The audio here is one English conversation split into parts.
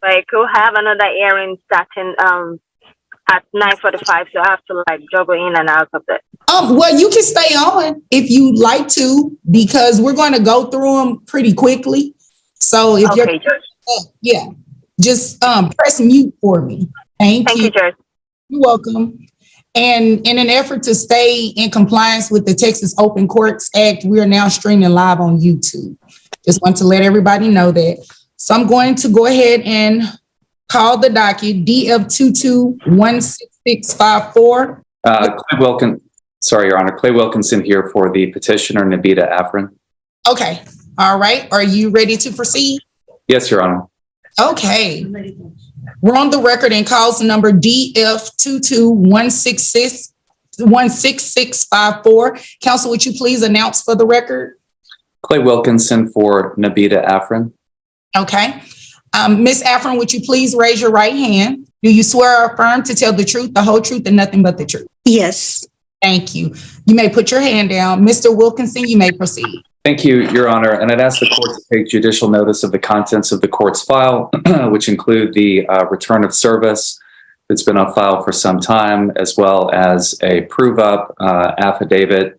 But I could have another hearing starting at 9:45, so I have to like juggle in and out of it. Well, you can stay on if you'd like to, because we're going to go through them pretty quickly. So if Okay, Judge. yeah, just press mute for me. Thank you. Thank you, Judge. You're welcome. And in an effort to stay in compliance with the Texas Open Courts Act, we are now streaming live on YouTube. Just want to let everybody know that. So I'm going to go ahead and call the docket DF22-16654. Sorry, Your Honor. Clay Wilkinson here for the petitioner, Nabita Afrin. Okay. All right. Are you ready to proceed? Yes, Your Honor. Okay. We're on the record and calls number DF22-16654. Counsel, would you please announce for the record? Clay Wilkinson for Nabita Afrin. Okay. Ms. Afrin, would you please raise your right hand? Do you swear or affirm to tell the truth, the whole truth, and nothing but the truth? Yes. Thank you. You may put your hand down. Mr. Wilkinson, you may proceed. Thank you, Your Honor. And I'd ask the court to take judicial notice of the contents of the court's file, which include the return of service that's been on file for some time, as well as a prove-up affidavit,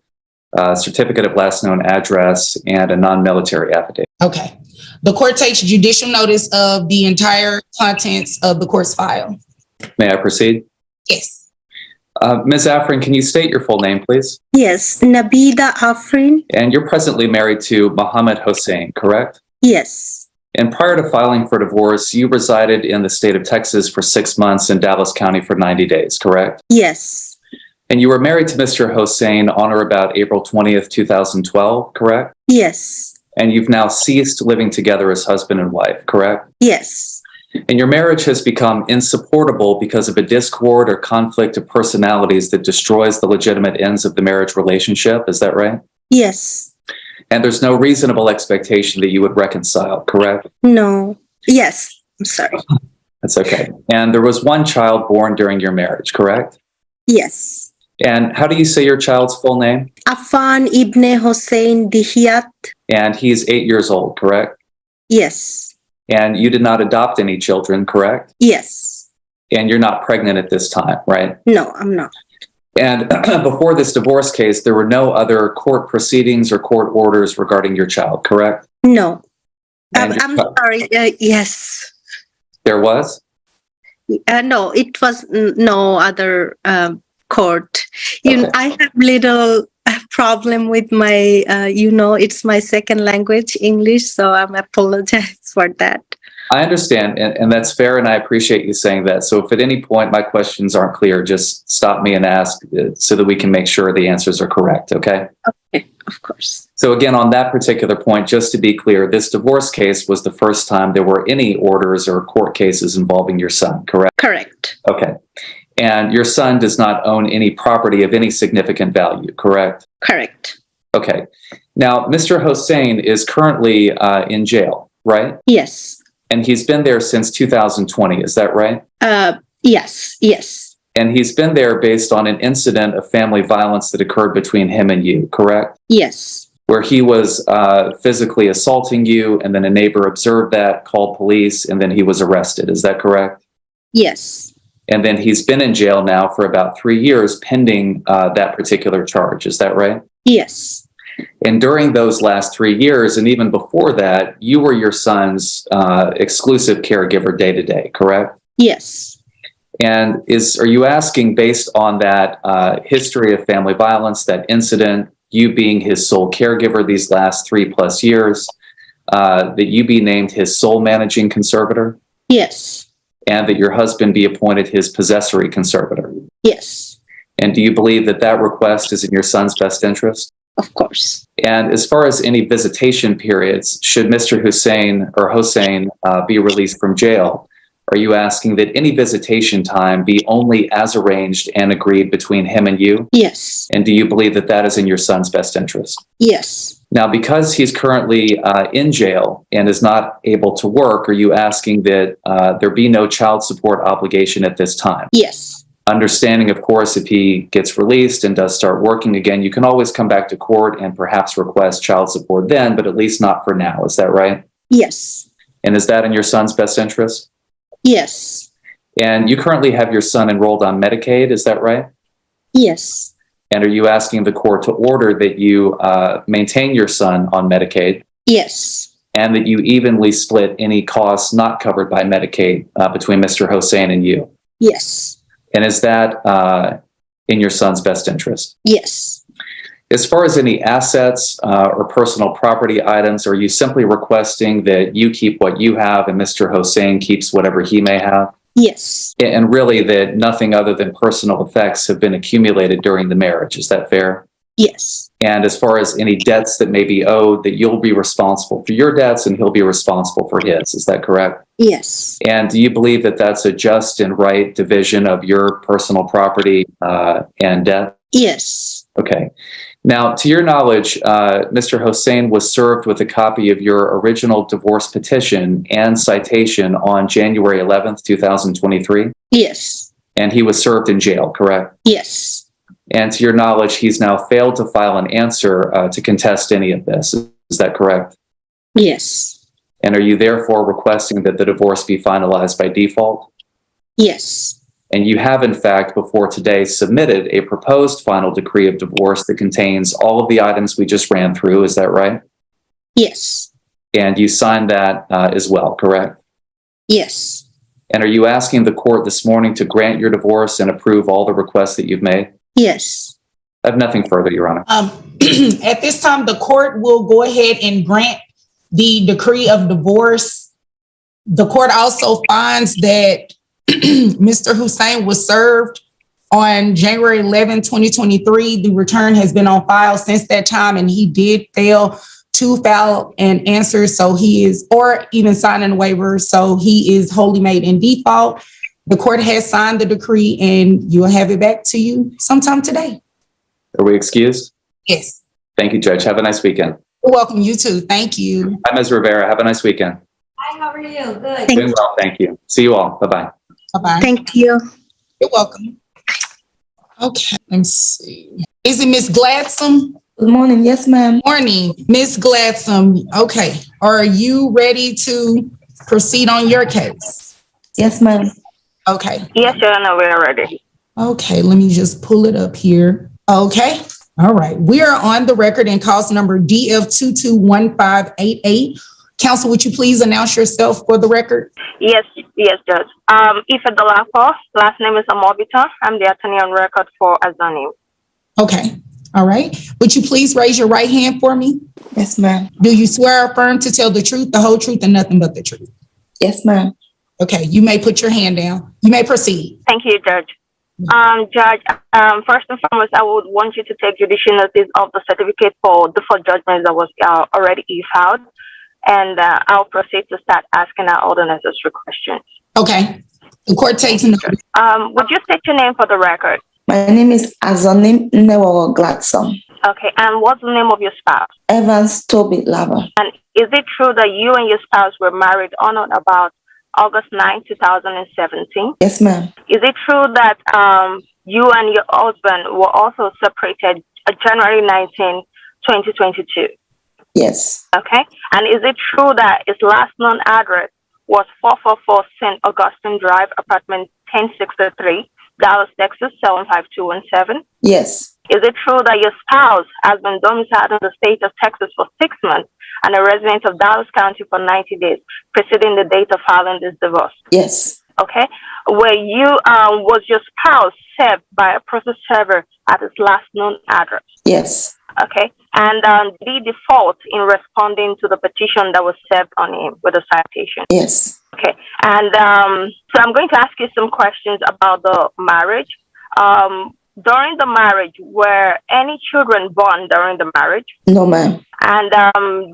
certificate of last known address, and a non-military affidavit. Okay. The court takes judicial notice of the entire contents of the court's file. May I proceed? Yes. Ms. Afrin, can you state your full name, please? Yes. Nabita Afrin. And you're presently married to Mohammed Hossein, correct? Yes. And prior to filing for divorce, you resided in the state of Texas for 6 months in Dallas County for 90 days, correct? Yes. And you were married to Mr. Hossein on or about April 20th, 2012, correct? Yes. And you've now ceased living together as husband and wife, correct? Yes. And your marriage has become insupportable because of a discord or conflict of personalities that destroys the legitimate ends of the marriage relationship. Is that right? Yes. And there's no reasonable expectation that you would reconcile, correct? No. Yes. I'm sorry. That's okay. And there was one child born during your marriage, correct? Yes. And how do you say your child's full name? Afan Ibn Hossein Dihiyat. And he's 8 years old, correct? Yes. And you did not adopt any children, correct? Yes. And you're not pregnant at this time, right? No, I'm not. And before this divorce case, there were no other court proceedings or court orders regarding your child, correct? No. And I'm sorry. Yes. There was? No, it was no other court. Okay. I have little problem with my, it's my second language, English, so I'm apologize for that. I understand, and that's fair, and I appreciate you saying that. So if at any point my questions aren't clear, just stop me and ask so that we can make sure the answers are correct, okay? Okay, of course. So again, on that particular point, just to be clear, this divorce case was the first time there were any orders or court cases involving your son, correct? Correct. Okay. And your son does not own any property of any significant value, correct? Correct. Okay. Now, Mr. Hossein is currently in jail, right? Yes. And he's been there since 2020, is that right? Yes. Yes. And he's been there based on an incident of family violence that occurred between him and you, correct? Yes. Where he was physically assaulting you, and then a neighbor observed that, called police, and then he was arrested. Is that correct? Yes. And then he's been in jail now for about 3 years pending that particular charge. Is that right? Yes. And during those last 3 years, and even before that, you were your son's exclusive caregiver day to day, correct? Yes. And are you asking, based on that history of family violence, that incident, you being his sole caregiver these last 3+ years, that you be named his sole managing conservator? Yes. And that your husband be appointed his possessory conservator? Yes. And do you believe that that request is in your son's best interest? Of course. And as far as any visitation periods, should Mr. Hossein be released from jail, are you asking that any visitation time be only as arranged and agreed between him and you? Yes. And do you believe that that is in your son's best interest? Yes. Now, because he's currently in jail and is not able to work, are you asking that there be no child support obligation at this time? Yes. Understanding, of course, if he gets released and does start working again, you can always come back to court and perhaps request child support then, but at least not for now. Is that right? Yes. And is that in your son's best interest? Yes. And you currently have your son enrolled on Medicaid, is that right? Yes. And are you asking the court to order that you maintain your son on Medicaid Yes. and that you evenly split any costs not covered by Medicaid between Mr. Hossein and you? Yes. And is that in your son's best interest? Yes. As far as any assets or personal property items, are you simply requesting that you keep what you have and Mr. Hossein keeps whatever he may have? Yes. And really that nothing other than personal effects have been accumulated during the marriage. Is that fair? Yes. And as far as any debts that may be owed, that you'll be responsible for your debts and he'll be responsible for his. Is that correct? Yes. And do you believe that that's a just and right division of your personal property and debt? Yes. Okay. Now, to your knowledge, Mr. Hossein was served with a copy of your original divorce petition and citation on January 11th, 2023, Yes. and he was served in jail, correct? Yes. And to your knowledge, he's now failed to file an answer to contest any of this. Is that correct? Yes. And are you therefore requesting that the divorce be finalized by default? Yes. And you have, in fact, before today submitted a proposed final decree of divorce that contains all of the items we just ran through. Is that right? Yes. And you signed that as well, correct? Yes. And are you asking the court this morning to grant your divorce and approve all the requests that you've made? Yes. I have nothing further, Your Honor. At this time, the court will go ahead and grant the decree of divorce. The court also finds that Mr. Hossein was served on January 11, 2023. The return has been on file since that time, and he did fail to file an answer. So he is, or even sign a waiver. So he is wholly made in default. The court has signed the decree, and you'll have it back to you sometime today. Are we excused? Yes. Thank you, Judge. Have a nice weekend. You're welcome. You too. Thank you. Hi, Ms. Rivera. Have a nice weekend. Hi, how are you? Good. Doing well, thank you. See you all. Bye-bye. Bye-bye. Thank you. You're welcome. Okay, let's see. Is it Miss Gladsome? Good morning. Yes, ma'am. Morning, Miss Gladsome. Okay, are you ready to proceed on your case? Yes, ma'am. Okay. Yes, Your Honor, we're ready. Okay, let me just pull it up here. Okay. All right. We are on the record in cause number DF221588. Counsel, would you please announce yourself for the record? Yes, Judge. Ife Dolapo, last name is Amobita. I'm the attorney on record for Azani. Okay. All right. Would you please raise your right hand for me? Yes, ma'am. Do you swear or affirm to tell the truth, the whole truth, and nothing but the truth? Yes, ma'am. Okay. You may put your hand down. You may proceed. Thank you, Judge. Judge, first and foremost, I would want you to take judicial notice of the certificate for default judgment that was already filed, and I'll proceed to start asking all the necessary questions. Okay. The court takes note. Would you state your name for the record? My name is Azanim Newo Gladson. Okay, and what's the name of your spouse? Evans Toby Lava. And is it true that you and your spouse were married on or about August 9, 2017? Yes, ma'am. Is it true that you and your husband were also separated January 19, 2022? Yes. Okay. And is it true that his last known address was 444 St. Augustine Drive, apartment 1063, Dallas, Texas, 75217? Yes. Is it true that your spouse has been domiciled in the state of Texas for 6 months and a resident of Dallas County for 90 days, preceding the date of filing this divorce? Yes. Okay. Was your spouse served by a process server at his last known address? Yes. Okay. And did he default in responding to the petition that was served on him with a citation? Yes. Okay. And so I'm going to ask you some questions about the marriage. During the marriage, were any children born during the marriage? No, ma'am. And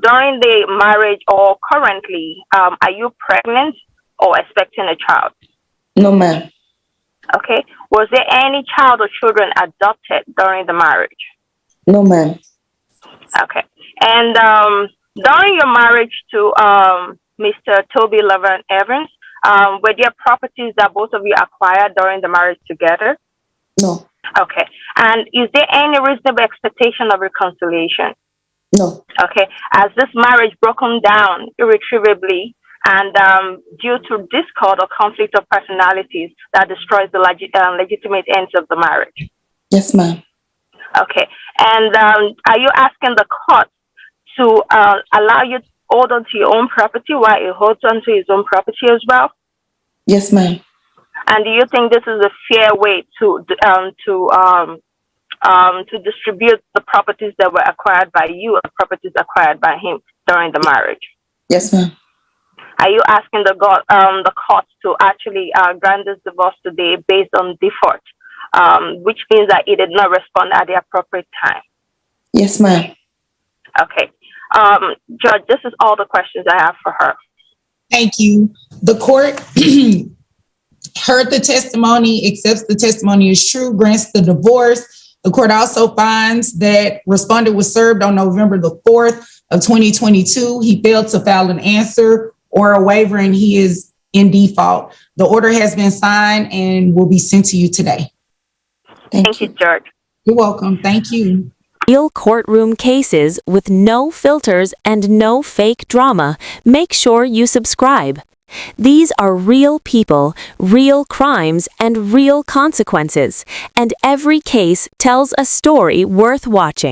during the marriage or currently, are you pregnant or expecting a child? No, ma'am. Okay. Was there any child or children adopted during the marriage? No, ma'am. Okay. And during your marriage to Mr. Toby Laverne Evans, were there properties that both of you acquired during the marriage together? No. Okay. And is there any reasonable expectation of reconciliation? No. Okay. Has this marriage broken down irretrievably and due to discord or conflict of personalities that destroys the legitimate ends of the marriage. Yes, ma'am. Okay. And are you asking the court to allow you to hold on to your own property while he holds on to his own property as well? Yes, ma'am. And do you think this is a fair way to distribute the properties that were acquired by you and properties acquired by him during the marriage? Yes, ma'am. Are you asking the court to actually grant this divorce today based on default, which means that he did not respond at the appropriate time? Yes, ma'am. Okay. Judge, this is all the questions I have for her. Thank you. The court heard the testimony, accepts the testimony is true, grants the divorce. The court also finds that respondent was served on November the 4th of 2022. He failed to file an answer or a waiver, and he is in default. The order has been signed and will be sent to you today. Thank you, Judge. You're welcome. Thank you. Real courtroom cases with no filters and no fake drama. Make sure you subscribe. These are real people, real crimes, and real consequences, and every case tells a story worth watching.